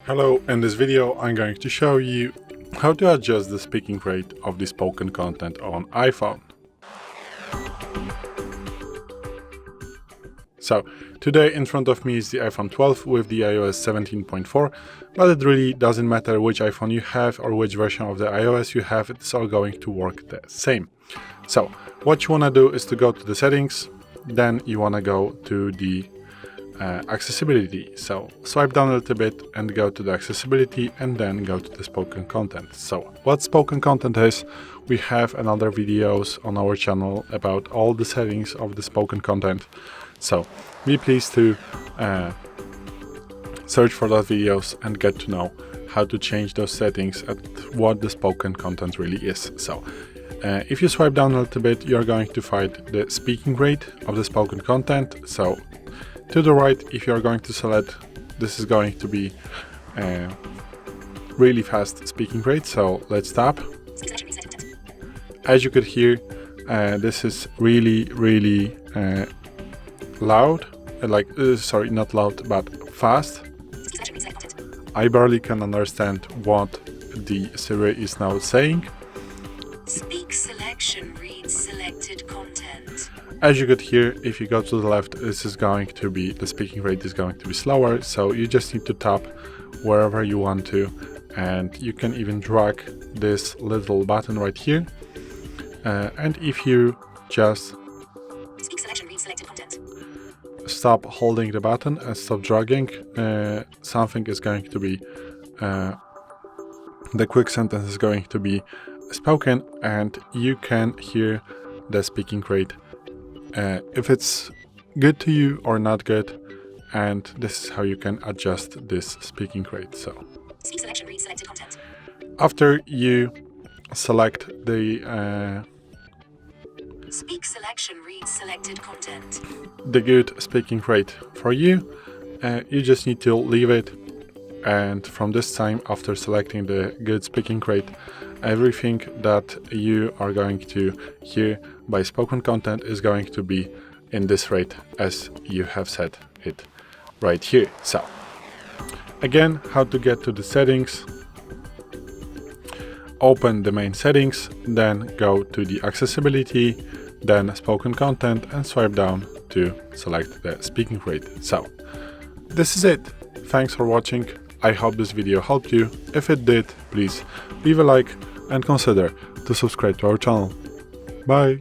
Hello, in this video I'm going to show you how to adjust the speaking rate of the spoken content on iPhone. So, today in front of me is the iPhone 12 with the iOS 17.4, but it really doesn't matter which iPhone you have or which version of the iOS you have, it's all going to work the same. So, what you want to do is to go to the settings, then you want to go to the accessibility. So swipe down a little bit and go to the accessibility and then go to the spoken content. So what spoken content is, we have another videos on our channel about all the settings of the spoken content. So be pleased to search for those videos and get to know how to change those settings and what the spoken content really is. So if you swipe down a little bit, you're going to find the speaking rate of the spoken content. So to the right, if you're going to select, this is going to be a really fast speaking rate. So let's tap. As you could hear, this is really loud. Sorry, not loud, but fast. I barely can understand what the Siri is now saying. Speak selection reads selected content. As you could hear, if you go to the left, this is going to be, the speaking rate is going to be slower, so you just need to tap wherever you want to, and you can even drag this little button right here, and if you just Speak selection reads selected content. stop holding the button and stop dragging, something is going to be, the quick sentence is going to be spoken, and you can hear the speaking rate if it's good to you or not good, and this is how you can adjust this speaking rate. So Speak selection reads selected content. after you select the Speak selection reads selected content. the good speaking rate for you, you just need to leave it, and from this time, after selecting the good speaking rate, everything that you are going to hear by spoken content is going to be in this rate as you have set it right here. So again, how to get to the settings: open the main settings, then go to the accessibility, then spoken content, and swipe down to select the speaking rate. So this is it. Thanks for watching. I hope this video helped you. If it did, please leave a like and consider to subscribe to our channel. Bye!